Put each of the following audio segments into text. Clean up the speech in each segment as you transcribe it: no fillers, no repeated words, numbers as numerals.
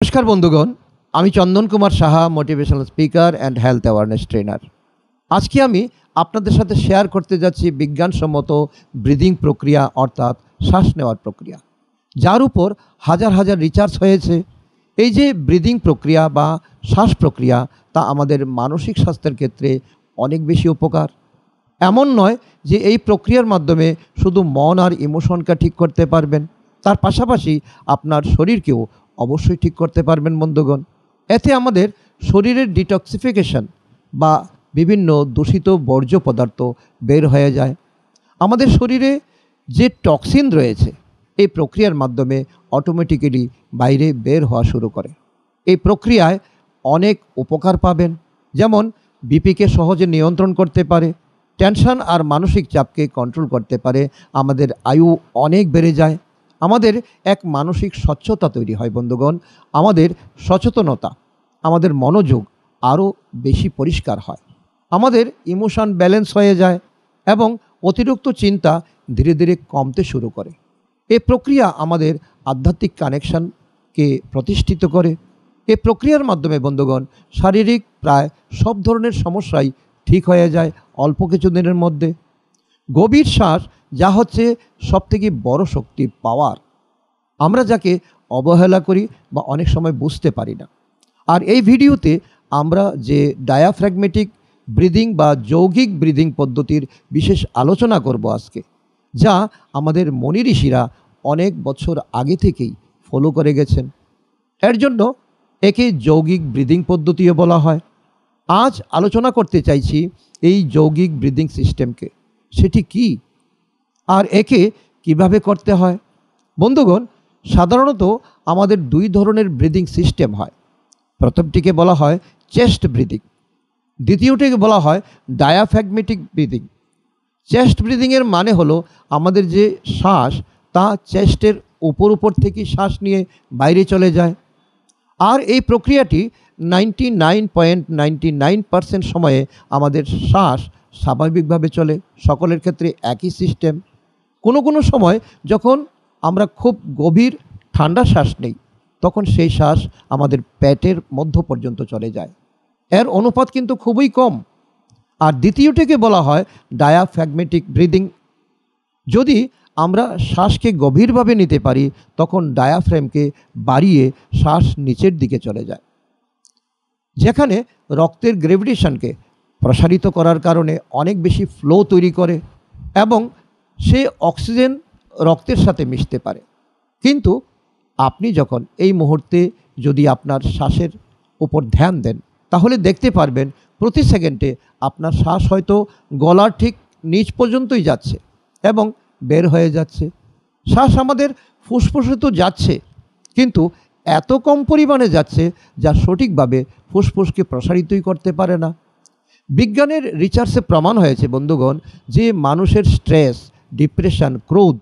নমস্कार বন্ধুগণ, আমি Chandan Kumar Saha, motivational speaker and health awareness trainer. আজকে আমি আপনাদের সাথে শেয়ার করতে যাচ্ছি বিজ্ঞানসম্মত ব্রিদিং প্রক্রিয়া অর্থাৎ শ্বাস নেওয়ার প্রক্রিয়া, যার উপর হাজার হাজার রিসার্চ হয়েছে। এই যে ব্রিদিং প্রক্রিয়া বা শ্বাস প্রক্রিয়া, তা আমাদের মানসিক স্বাস্থ্যের ক্ষেত্রে অনেক বেশি উপকার। এমন নয় যে এই প্রক্রিয়ার মাধ্যমে শুধু মন আর ইমোশনকে ঠিক করতে পারবেন, তার পাশাপাশি আপনার শরীরকেও অবশ্যই ঠিক করতে পারবেন বন্ধুগণ। এতে আমাদের শরীরের ডিটক্সিফিকেশন বা বিভিন্ন দূষিত বর্জ্য পদার্থ বের হয়ে যায়। আমাদের শরীরে যে টক্সিন রয়েছে এই প্রক্রিয়ার মাধ্যমে অটোমেটিক্যালি বাইরে বের হওয়া শুরু করে। এই প্রক্রিয়ায় অনেক উপকার পাবেন, যেমন বিপিকে সহজে নিয়ন্ত্রণ করতে পারে, টেনশন আর মানসিক চাপকে কন্ট্রোল করতে পারে, আমাদের আয়ু অনেক বেড়ে যায়, আমাদের এক মানসিক স্বচ্ছতা তৈরি হয় বন্ধুগণ, আমাদের সচেতনতা, আমাদের মনোযোগ আরও বেশি পরিষ্কার হয়, আমাদের ইমোশন ব্যালেন্স হয়ে যায় এবং অতিরিক্ত চিন্তা ধীরে ধীরে কমতে শুরু করে। এই প্রক্রিয়া আমাদের আধ্যাত্মিক কানেকশনকে প্রতিষ্ঠিত করে। এই প্রক্রিয়ার মাধ্যমে বন্ধুগণ শারীরিক প্রায় সব ধরনের সমস্যাই ঠিক হয়ে যায় অল্প কিছু দিনের মধ্যে। গভীর শ্বাস যা হচ্ছে সবথেকে বড় শক্তি, পাওয়ার, আমরা যাকে অবহেলা করি বা অনেক সময় বুঝতে পারি না। আর এই ভিডিওতে আমরা যে ডায়াফ্র্যাগমেটিক ব্রিদিং বা যৌগিক ব্রিদিং পদ্ধতির বিশেষ আলোচনা করব আজকে, যা আমাদের মনি ঋষিরা অনেক বছর আগে থেকেই ফলো করে গেছেন। এর জন্য একে যৌগিক ব্রিদিং পদ্ধতিও বলা হয়। আজ আলোচনা করতে চাইছি এই যৌগিক ব্রিদিং সিস্টেমকে, সেটি কি আর একে কিভাবে করতে হয়। বন্ধুগণ, সাধারণত আমাদের দুই ধরনের ব্রিদিং সিস্টেম হয়। প্রথমটিকে বলা হয় চেস্ট ব্রিদিং, দ্বিতীয়টিকে বলা হয় ডায়াফ্র্যাগমেটিক ব্রিদিং। চেস্ট ব্রিদিংয়ের মানে হলো আমাদের যে শ্বাস তা চেস্টের উপর থেকে শ্বাস নিয়ে বাইরে চলে যায়। আর এই প্রক্রিয়াটি 99.99% সময়ে আমাদের শ্বাস স্বাভাবিকভাবে চলে, সকলের ক্ষেত্রে একই সিস্টেম। কোনো কোনো সময় যখন আমরা খুব গভীর ঠান্ডা শ্বাস নেই, তখন সেই শ্বাস আমাদের পেটের মধ্য পর্যন্ত চলে যায়। এর অনুপাত কিন্তু খুবই কম। আর দ্বিতীয়টিকে বলা হয় ডায়াফ্র্যাগমেটিক ব্রিদিং। যদি আমরা শ্বাসকে গভীরভাবে নিতে পারি, তখন ডায়াফ্রামকে বাড়িয়ে শ্বাস নিচের দিকে চলে যায়, যেখানে রক্তের গ্রেভিটেশনকে প্রসারিত করার কারণে অনেক বেশি ফ্লো তৈরি করে এবং সে অক্সিজেন রক্তের সাথে মিশতে পারে। কিন্তু আপনি যখন এই মুহূর্তে যদি আপনার শ্বাসের উপর ধ্যান দেন, তাহলে দেখতে পারবেন প্রতি সেকেন্ডে আপনার শ্বাস হয়তো গলার ঠিক নিচ পর্যন্তই যাচ্ছে এবং বের হয়ে যাচ্ছে। শ্বাস আমাদের ফুসফুসে তো যাচ্ছে, কিন্তু এত কম পরিমাণে যাচ্ছে যা সঠিকভাবে ফুসফুসকে প্রসারিতই করতে পারে না। বিজ্ঞানের রিসার্চে প্রমাণ হয়েছে বন্ধুগণ যে মানুষের স্ট্রেস, ডিপ্রেশন, ক্রোধ,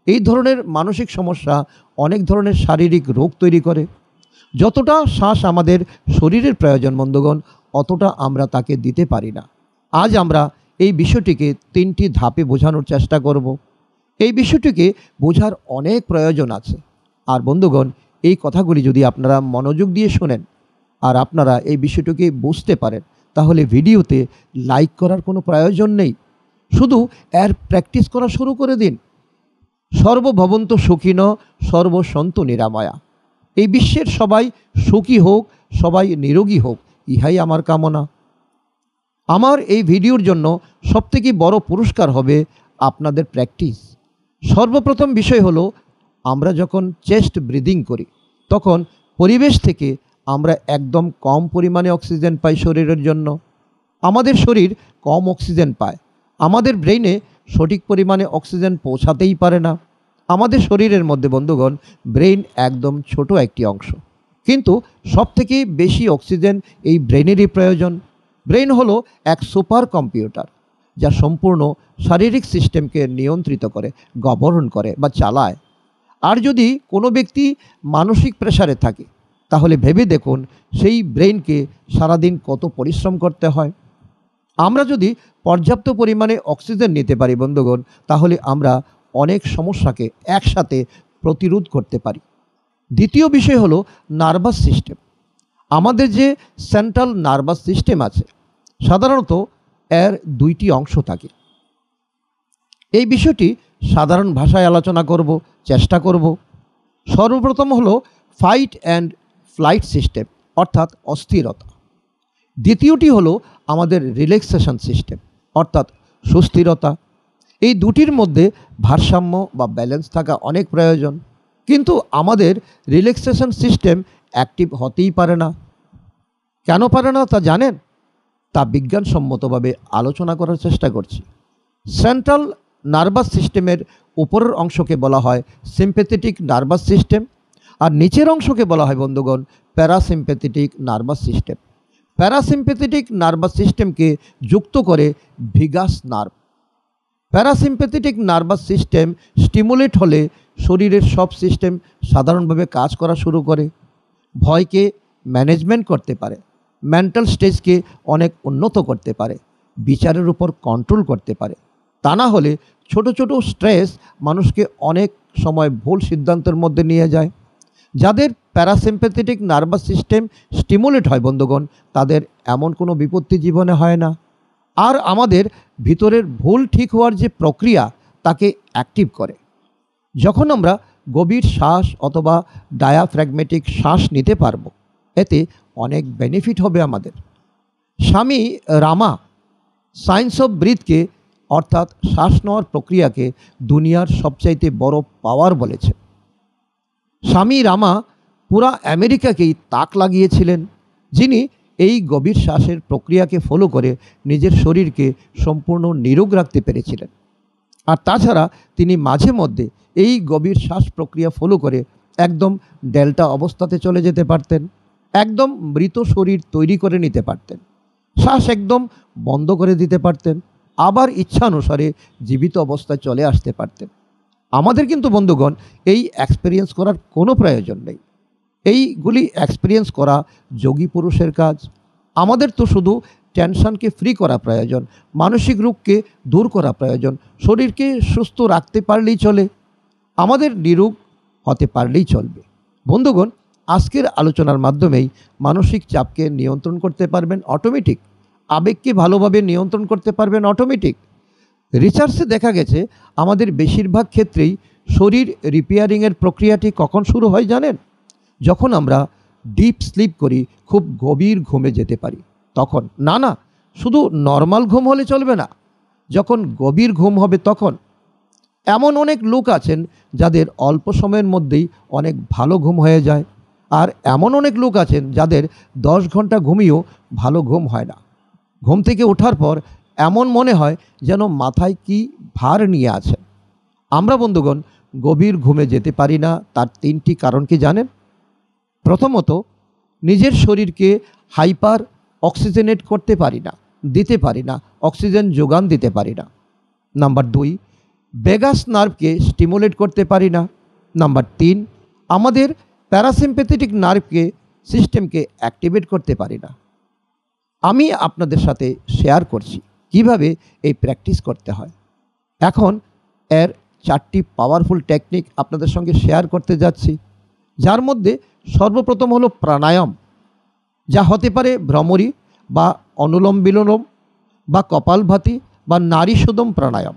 এই ধরনের মানসিক সমস্যা অনেক ধরনের শারীরিক রোগ তৈরি করে। যতটা শ্বাস আমাদের শরীরের প্রয়োজন বন্ধুগণ, অতটা আমরা তাকে দিতে পারি না। আজ আমরা এই বিষয়টিকে 3টি ধাপে বোঝানোর চেষ্টা করব। এই বিষয়টিকে বোঝার অনেক প্রয়োজন আছে। আর বন্ধুগণ, এই কথাগুলি যদি আপনারা মনোযোগ দিয়ে শোনেন আর আপনারা এই বিষয়টিকে বুঝতে পারেন, তাহলে ভিডিওতে লাইক করার কোনো প্রয়োজন নেই, শুধু এর প্র্যাকটিস করা শুরু করে দিন। সর্বভবন্তু সুখিন সর্বসন্তু নিরাময়া। এই বিশ্বের সবাই সুখী হোক, সবাই নিরোগী হোক, ইহাই আমার কামনা। আমার এই ভিডিওর জন্য সবথেকে বড় পুরস্কার হবে আপনাদের প্র্যাকটিস। সর্বপ্রথম বিষয় হলো, আমরা যখন চেস্ট ব্রিদিং করি তখন পরিবেশ থেকে আমরা একদম কম পরিমাণে অক্সিজেন পাই শরীরের জন্য। আমাদের শরীর কম অক্সিজেন পায়, আমাদের ব্রেইনে সঠিক পরিমাণে অক্সিজেন পৌঁছাতেই পারে না। আমাদের শরীরের মধ্যে বন্ধুগণ ব্রেইন একদম ছোট একটি অংশ, কিন্তু সবথেকে বেশি অক্সিজেন এই ব্রেইনেরই প্রয়োজন। ব্রেইন হলো এক সুপার কম্পিউটার, যা সম্পূর্ণ শারীরিক সিস্টেমকে নিয়ন্ত্রিত করে, গভর্ন করে বা চালায়। আর যদি কোনো ব্যক্তি মানসিক প্রেসারে থাকে, তাহলে ভেবে দেখুন সেই ব্রেইনকে সারাদিন কত পরিশ্রম করতে হয়। আমরা যদি পর্যাপ্ত পরিমাণে অক্সিজেন নিতে পারি বন্ধুগণ, তাহলে আমরা অনেক সমস্যাকে একসাথে প্রতিরোধ করতে পারি। দ্বিতীয় বিষয় হলো নার্ভাস সিস্টেম। আমাদের যে সেন্ট্রাল নার্ভাস সিস্টেম আছে, সাধারণত এর দুইটি অংশ থাকে। এই বিষয়টি সাধারণ ভাষায় আলোচনা করব, চেষ্টা করব। সর্বপ্রথম হলো ফাইট অ্যান্ড ফ্লাইট সিস্টেম, অর্থাৎ অস্থিরতা। দ্বিতীয়টি হলো আমাদের রিল্যাক্সেশন সিস্টেম, অর্থাৎ সুস্থিরতা। এই দুটির মধ্যে ভারসাম্য বা ব্যালেন্স থাকা অনেক প্রয়োজন। কিন্তু আমাদের রিল্যাক্সেশন সিস্টেম অ্যাক্টিভ হতেই পারে না। কেন পারে না তা জানেন? তা বিজ্ঞানসম্মতভাবে আলোচনা করার চেষ্টা করছি। সেন্ট্রাল নার্ভাস সিস্টেমের উপরের অংশকে বলা হয় সিম্প্যাথেটিক নার্ভাস সিস্টেম, আর নিচের অংশকে বলা হয় বন্ধুগণ parasympathetic nervous system. Parasympathetic nervous সিস্টেমকে যুক্ত করে vagus nerve. Parasympathetic nervous system stimulate হলে শরীরের সব সিস্টেম সাধারণভাবে কাজ করা শুরু করে। ভয়কে ম্যানেজমেন্ট করতে পারে, মেন্টাল স্টেজকে অনেক উন্নত করতে পারে, বিচারের উপর কন্ট্রোল করতে পারে। তা না হলে ছোট ছোট স্ট্রেস মানুষকে অনেক সময় ভুল সিদ্ধান্তের মধ্যে নিয়ে যায়। যাদের প্যারাসিম্প্যাথেটিক নার্ভাস সিস্টেম স্টিমুলেট হয় বন্ধুগণ, তাদের এমন কোনো বিপত্তি জীবনে হয় না। আর আমাদের ভিতরের ভুল ঠিক হওয়ার যে প্রক্রিয়া, তাকে অ্যাক্টিভ করে। যখন আমরা গভীর শ্বাস অথবা ডায়াফ্র্যাগমেটিক শ্বাস নিতে পারবো, এতে অনেক বেনিফিট হবে আমাদের। স্বামী রামা সায়েন্স অফ ব্রিথকে, অর্থাৎ শ্বাস নেওয়ার প্রক্রিয়াকে দুনিয়ার সবচাইতে বড় পাওয়ার বলেছেন। স্বামী রামা পুরা আমেরিকাকেই তাক লাগিয়েছিলেন, যিনি এই গভীর শ্বাসের প্রক্রিয়াকে ফলো করে নিজের শরীরকে সম্পূর্ণ নিরোগ রাখতে পেরেছিলেন। আর তাছাড়া তিনি মাঝে মধ্যে এই গভীর শ্বাস প্রক্রিয়া ফলো করে একদম ডেল্টা অবস্থাতে চলে যেতে পারতেন, একদম মৃত শরীর তৈরি করে নিতে পারতেন, শ্বাস একদম বন্ধ করে দিতে পারতেন, আবার ইচ্ছানুসারে জীবিত অবস্থায় চলে আসতে পারতেন। আমাদের কিন্তু বন্ধুগণ এই এক্সপিরিয়েন্স করার কোনো প্রয়োজন নেই। এইগুলি এক্সপিরিয়েন্স করা যোগী পুরুষের কাজ। আমাদের তো শুধু টেনশনকে ফ্রি করা প্রয়োজন, মানসিক রোগকে দূর করা প্রয়োজন, শরীরকে সুস্থ রাখতে পারলেই চলে, আমাদের নিরোগ হতে পারলেই চলবে। বন্ধুগণ, আজকের আলোচনার মাধ্যমেই মানসিক চাপকে নিয়ন্ত্রণ করতে পারবেন অটোমেটিক, আবেগকে ভালোভাবে নিয়ন্ত্রণ করতে পারবেন অটোমেটিক। রিসার্চে দেখা গেছে আমাদের বেশিরভাগ ক্ষেত্রেই শরীর রিপেয়ারিংয়ের প্রক্রিয়াটি কখন শুরু হয় জানেন? যখন আমরা ডিপ স্লিপ করি, খুব গভীর ঘুমে যেতে পারি তখন। না, শুধু নর্মাল ঘুম হলে চলবে না, যখন গভীর ঘুম হবে তখন। এমন অনেক লোক আছেন যাদের অল্প সময়ের মধ্যেই অনেক ভালো ঘুম হয়ে যায়, আর এমন অনেক লোক আছেন যাদের 10 ঘন্টা ঘুমিয়েও ভালো ঘুম হয় না। ঘুম থেকে ওঠার পর এমন মনে হয় যেন মাথায় কি ভার নিয়ে আছেন। আমরা বন্ধুগণ গভীর ঘুমে যেতে পারি না, তার 3টি কারণ কি জানেন? প্রথমত, নিজের শরীরকে হাইপার অক্সিজেনেট করতে পারি না, দিতে পারি না, অক্সিজেন যোগান দিতে পারি না। নাম্বার 2, ভেগাস নার্ভকে স্টিমুলেট করতে পারি না। নাম্বার 3, আমাদের প্যারাসিম্প্যাথেটিক নার্ভকে সিস্টেমকে অ্যাক্টিভেট করতে পারি না। আমি আপনাদের সাথে শেয়ার করছি কিভাবে এই প্র্যাকটিস করতে হয়। এখন এর 4টি পাওয়ারফুল টেকনিক আপনাদের সঙ্গে শেয়ার করতে যাচ্ছি, যার মধ্যে সর্বপ্রথম হলো প্রাণায়াম, যা হতে পারে ভ্রমরী বা অনুলোম বিলোম বা কপালভাতি বা নারী সুদম প্রাণায়াম।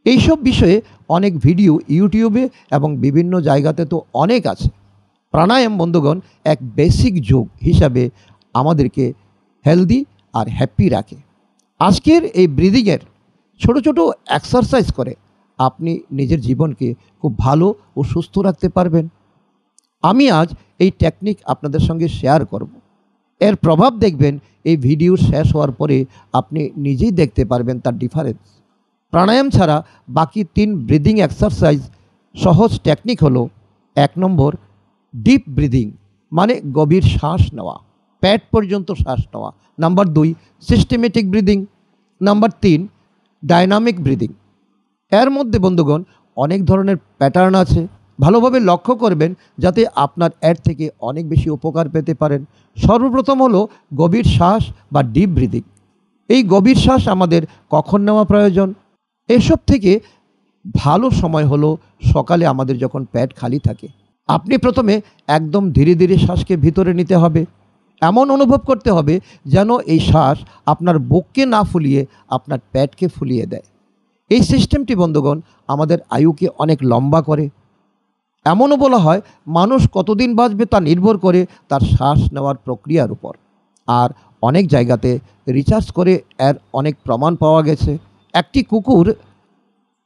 এইসব বিষয়ে অনেক ভিডিও ইউটিউবে এবং বিভিন্ন জায়গাতে তো অনেক আছে। প্রাণায়াম বন্ধুগণ এক বেসিক যোগ হিসাবে আমাদেরকে হেলদি আর হ্যাপি রাখে। আজকের এই ব্রিদিংয়ের ছোট ছোট এক্সারসাইজ করে আপনি নিজের জীবনকে খুব ভালো ও সুস্থ রাখতে পারবেন। আমি আজ এই টেকনিক আপনাদের সঙ্গে শেয়ার করব। এর প্রভাব দেখবেন এই ভিডিও শেষ হওয়ার পরে আপনি নিজেই দেখতে পারবেন তার ডিফারেন্স। প্রাণায়াম ছাড়া বাকি 3 ব্রিদিং এক্সারসাইজ সহজ টেকনিক হলো: 1 নম্বর ডিপ ব্রিদিং, মানে গভীর শ্বাস নেওয়া, পেট পর্যন্ত শ্বাস নেওয়া। Number 2 systematic breathing. Number 3 dynamic breathing. এর মধ্যে বন্ধুগণ অনেক ধরনের প্যাটার্ন আছে, ভালোভাবে লক্ষ্য করবেন যাতে আপনার এর থেকে অনেক বেশি উপকার পেতে পারেন। সর্বপ্রথম হলো গভীর শ্বাস বা ডিপ ব্রিদিং। এই গভীর শ্বাস আমাদের কখন নেওয়া প্রয়োজন? এসব থেকে ভালো সময় হলো সকালে আমাদের যখন পেট খালি থাকে, আপনি প্রথমে একদম ধীরে ধীরে শ্বাসকে ভিতরে নিতে হবে। এমন অনুভব করতে হবে যেন এই শ্বাস আপনার বুককে না ফুলিয়ে আপনার পেটকে ফুলিয়ে দেয়। এই সিস্টেমটি বন্ধুগণ আমাদের আয়ুকে অনেক লম্বা করে। এমনও বলা হয় মানুষ কতদিন বাঁচবে তা নির্ভর করে তার শ্বাস নেওয়ার প্রক্রিয়ার উপর। আর অনেক জায়গাতে রিসার্চ করে এর অনেক প্রমাণ পাওয়া গেছে। একটি কুকুর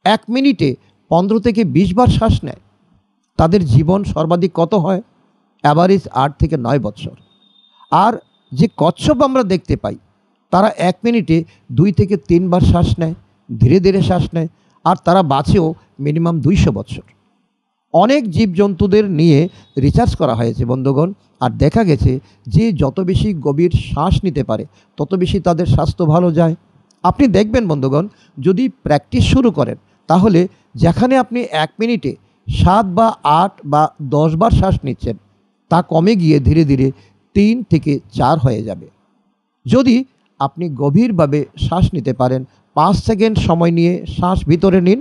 1 মিনিটে 15 থেকে 20 বার শ্বাস নেয়। তাদের জীবন সর্বাধিক কত হয়? অ্যাভারেজ 8 থেকে 9 বছর। আর যে কচ্ছপ আমরা দেখতে পাই তারা 1 মিনিটে 2 থেকে 3 বার শ্বাস নেয়, ধীরে ধীরে শ্বাস নেয়, আর তারা বাঁচেও মিনিমাম 200 বছর। অনেক জীবজন্তুদের নিয়ে রিসার্চ করা হয়েছে বন্ধুগণ, আর দেখা গেছে যে যত বেশি গভীর শ্বাস নিতে পারে তত বেশি তাদের স্বাস্থ্য ভালো যায়। আপনি দেখবেন বন্ধুগণ, যদি প্র্যাকটিস শুরু করেন তাহলে যেখানে আপনি 1 মিনিটে 7 বা 8 বা 10 বার শ্বাস নিচ্ছেন তা কমে গিয়ে ধীরে ধীরে 3 থেকে 4 হয়ে যাবে। যদি আপনি গভীরভাবে শ্বাস নিতে পারেন, 5 সেকেন্ড সময় নিয়ে শ্বাস ভিতরে নিন,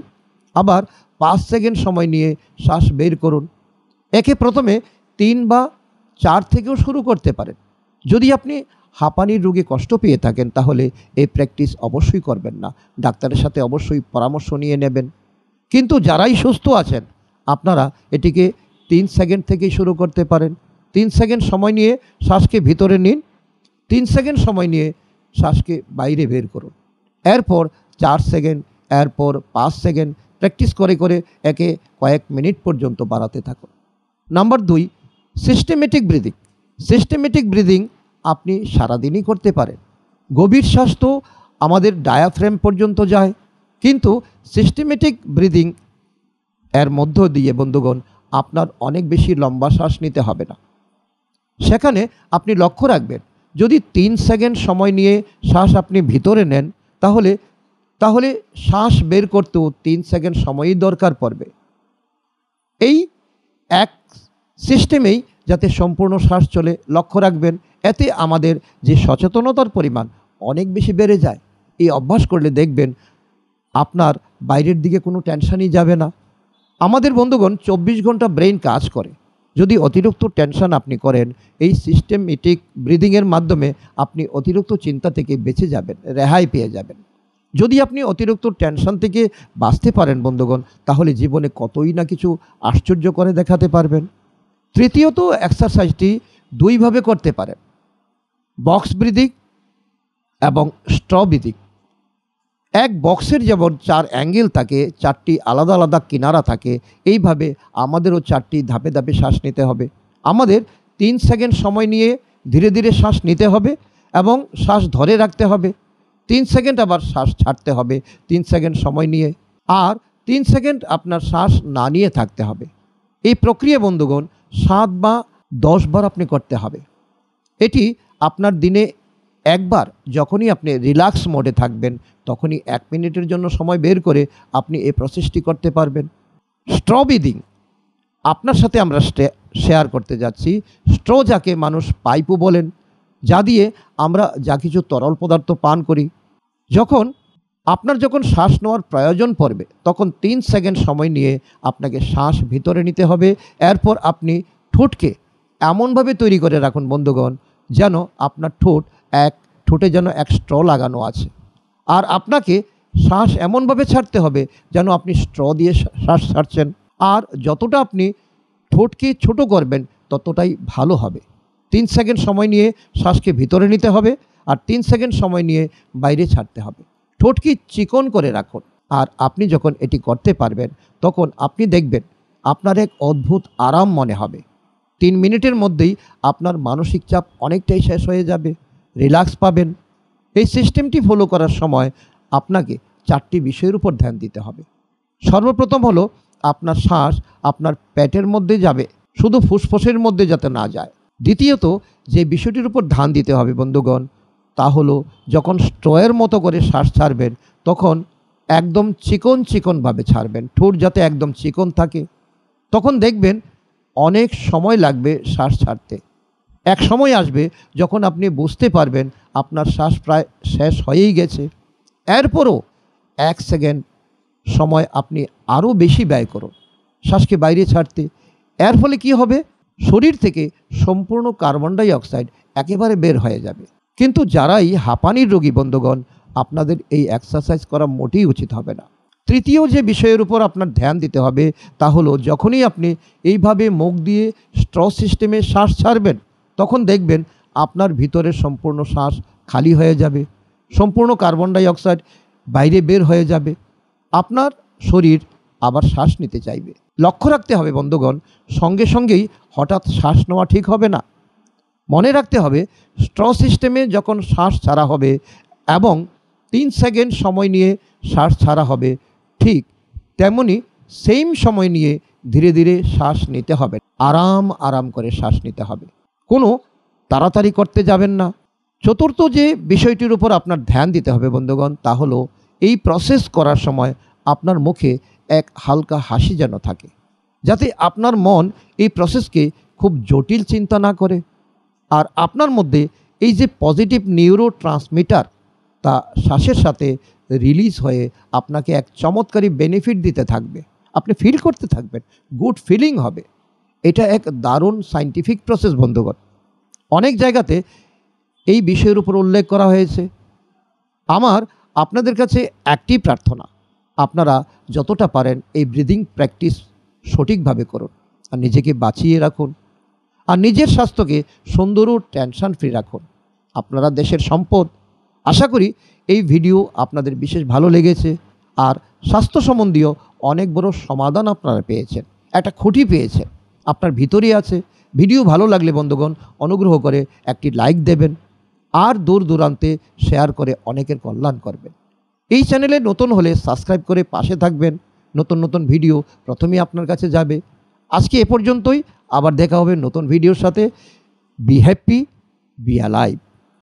আবার 5 সেকেন্ড সময় নিয়ে শ্বাস বের করুন। একে প্রথমে 3 বা 4 থেকেও শুরু করতে পারেন। যদি আপনি হাঁপানির রোগে কষ্ট পেয়ে থাকেন তাহলে এই প্র্যাকটিস অবশ্যই করবেন না, ডাক্তারের সাথে অবশ্যই পরামর্শ নিয়ে নেবেন। কিন্তু যারাই সুস্থ আছেন আপনারা এটিকে 3 সেকেন্ড থেকেই শুরু করতে পারেন। 3 সেকেন্ড সময় নিয়ে শ্বাসকে ভিতরে নিন, 3 সেকেন্ড সময় নিয়ে শ্বাসকে বাইরে বের করুন, এরপর 4 সেকেন্ড, এরপর 5 সেকেন্ড, প্র্যাকটিস করে করে একে কয়েক মিনিট পর্যন্ত বাড়াতে থাকুন। Number 2, systematic breathing. Systematic breathing আপনি সারাদিনই করতে পারেন। গভীর শ্বাস তো আমাদের ডায়াফ্রেম পর্যন্ত যায়, কিন্তু সিস্টেমেটিক ব্রিদিং এর মধ্য দিয়ে বন্ধুগণ আপনার অনেক বেশি লম্বা শ্বাস নিতে হবে না। সেখানে আপনি লক্ষ্য রাখবেন, যদি 3 সেকেন্ড সময় নিয়ে শ্বাস আপনি ভিতরে নেন তাহলে তাহলে শ্বাস বের করতেও 3 সেকেন্ড সময়ই দরকার পড়বে। এই এক সিস্টেমেই যাতে সম্পূর্ণ শ্বাস চলে লক্ষ্য রাখবেন, এতে আমাদের যে সচেতনতার পরিমাণ অনেক বেশি বেড়ে যায়। এই অভ্যাস করলে দেখবেন আপনার বাইরের দিকে কোনো টেনশনই যাবে না। আমাদের বন্ধুগণ 24 ঘন্টা ব্রেন কাজ করে। যদি অতিরিক্ত টেনশন আপনি করেন, এই সিস্টেমেটিক ব্রিদিংয়ের মাধ্যমে আপনি অতিরিক্ত চিন্তা থেকে বেঁচে যাবেন, রেহাই পেয়ে যাবেন। যদি আপনি অতিরিক্ত টেনশন থেকে বাঁচতে পারেন বন্ধুগণ, তাহলে জীবনে কতই না কিছু আশ্চর্য করে দেখাতে পারবেন। তৃতীয়ত, এক্সারসাইজটি 2 ভাবে করতে পারেন, বক্স ব্রিদিং এবং স্ট্র ব্রিদিং। এক বক্সের যেমন 4 অ্যাঙ্গেল থাকে, 4টি আলাদা আলাদা কিনারা থাকে, এইভাবে আমাদেরও 4টি ধাপে ধাপে শ্বাস নিতে হবে। আমাদের 3 সেকেন্ড সময় নিয়ে ধীরে ধীরে শ্বাস নিতে হবে এবং শ্বাস ধরে রাখতে হবে। 3 সেকেন্ড আবার শ্বাস ছাড়তে হবে 3 সেকেন্ড সময় নিয়ে, আর 3 সেকেন্ড আপনার শ্বাস না নিয়ে থাকতে হবে। এই প্রক্রিয়া বন্ধুগণ 7 বা 10 বার আপনি করতে হবে। এটি আপনার দিনে একবার, যখনই আপনি রিল্যাক্স মোডে থাকবেন তখনই 1 মিনিটের জন্য সময় বের করে আপনি এই প্রসেসটি করতে পারবেন। স্ট্র ব্রিদিং আপনার সাথে আমরা শেয়ার করতে যাচ্ছি। স্ট্র যাকে মানুষ পাইপও বলেন, যা দিয়ে আমরা যা কিছু তরল পদার্থ পান করি। যখন শ্বাস নেওয়ার প্রয়োজন পড়বে তখন 3 সেকেন্ড সময় নিয়ে আপনাকে শ্বাস ভিতরে নিতে হবে। এরপর আপনি ঠোঁটকে এমনভাবে তৈরি করে রাখুন বন্ধুগণ, যেন আপনার ঠোঁটে যেন এক স্ট্র লাগানো আছে, আর আপনাকে শ্বাস এমনভাবে ছাড়তে হবে যেন আপনি স্ট্র দিয়ে শ্বাস ছাড়ছেন। আর যতটা আপনি ঠোঁটকে ছোট করবেন ততটাই ভালো হবে। 3 সেকেন্ড সময় নিয়ে শ্বাসকে ভিতরে নিতে হবে আর 3 সেকেন্ড সময় নিয়ে বাইরে ছাড়তে হবে। ঠোঁটকে চিকন করে রাখুন। আর আপনি যখন এটি করতে পারবেন তখন আপনি দেখবেন আপনার এক অদ্ভুত আরাম মনে হবে। 3 মিনিটের মধ্যেই আপনার মানসিক চাপ অনেকটাই শেষ হয়ে যাবে, রিল্যাক্স পাবেন। এই সিস্টেমটি ফলো করার সময় আপনাকে 4টি বিষয়ের উপর ধ্যান দিতে হবে। সর্বপ্রথম হলো আপনার শ্বাস আপনার পেটের মধ্যে যাবে, শুধু ফুসফুসের মধ্যে যাতে না যায়। দ্বিতীয়ত, যে বিষয়টির উপর ধ্যান দিতে হবে বন্ধুগণ, তা হলো যখন স্ট্রয়ের মতো করে শ্বাস ছাড়বেন তখন একদম চিকনভাবে ছাড়বেন, ঠোঁট যাতে একদম চিকন থাকে। তখন দেখবেন অনেক সময় লাগবে শ্বাস ছাড়তে। এক সময় আসবে যখন আপনি বুঝতে পারবেন আপনার শ্বাস প্রায় শেষ হয়েই গেছে। এরপরও 1 সেকেন্ড সময় আপনি আরও বেশি ব্যয় করুন শ্বাসকে বাইরে ছাড়তে। এর ফলে কি হবে, শরীর থেকে সম্পূর্ণ কার্বন ডাই অক্সাইড একেবারে বের হয়ে যাবে। কিন্তু যারাই হাঁপানির রোগী বন্ধুগণ, আপনাদের এই এক্সারসাইজ করা মোটেই উচিত হবে না। তৃতীয় যে বিষয়ের উপর আপনার ধ্যান দিতে হবে তা হলো, যখনই আপনি এইভাবে মুখ দিয়ে স্ট্র সিস্টেমে শ্বাস ছাড়বেন, তখন দেখবেন আপনার ভিতরের সম্পূর্ণ শ্বাস খালি হয়ে যাবে, সম্পূর্ণ কার্বন ডাই অক্সাইড বাইরে বের হয়ে যাবে, আপনার শরীর আবার শ্বাস নিতে চাইবে। লক্ষ্য রাখতে হবে বন্ধুগণ, সঙ্গে সঙ্গেই হঠাৎ শ্বাস নেওয়া ঠিক হবে না। মনে রাখতে হবে, স্ট্র সিস্টেমে যখন শ্বাস ছাড়া হবে এবং 3 সেকেন্ড সময় নিয়ে শ্বাস ছাড়া হবে, ঠিক তেমনি সেম সময় নিয়ে ধীরে ধীরে শ্বাস নিতে হবে। আরাম আরাম করে শ্বাস নিতে হবে, কোনো তাড়াতাড়ি করতে যাবেন না। চতুর্থ যে বিষয়টির উপর আপনার ধ্যান দিতে হবে বন্ধুগণ, তা হলো এই প্রসেস করার সময় আপনার মুখে এক হালকা হাসি যেন থাকে, যাতে আপনার মন এই প্রসেসকে খুব জটিল চিন্তা না করে। আর আপনার মধ্যে এই যে পজিটিভ নিউরো ট্রান্সমিটার, তা শ্বাসের সাথে রিলিজ হয়ে আপনাকে এক চমৎকারী বেনিফিট দিতে থাকবে। আপনি ফিল করতে থাকবেন, গুড ফিলিং হবে। এটা এক দারুণ সায়েন্টিফিক প্রসেস বন্ধুগণ। অনেক জায়গাতে এই বিষয়ের উপর উল্লেখ করা হয়েছে। আমার আপনাদের কাছে একটি প্রার্থনা, আপনারা যতটা পারেন এই ব্রিদিং প্র্যাকটিস সঠিকভাবে করুন, আর নিজেকে বাঁচিয়ে রাখুন, আর নিজের স্বাস্থ্যকে সুন্দর ও টেনশন ফ্রি রাখুন। আপনারা দেশের সম্পদ। আশা করি এই ভিডিও আপনাদের বিশেষ ভালো লেগেছে, আর স্বাস্থ্য সম্বন্ধীয় অনেক বড় সমাধান আপনারা পেয়েছেন, একটা খুঁটি পেয়েছেন, আপনার ভিতরেই আছে। ভিডিও ভালো লাগলে বন্ধুগণ অনুগ্রহ করে একটি লাইক দেবেন, আর দূর দূরান্তে শেয়ার করে অনেকের কল্যাণ করবেন। এই চ্যানেলে নতুন হলে সাবস্ক্রাইব করে পাশে থাকবেন, নতুন নতুন ভিডিও প্রথমেই আপনার কাছে যাবে। আজকে এ পর্যন্তই, আবার দেখা হবে নতুন ভিডিওর সাথে। Be happy, B alive.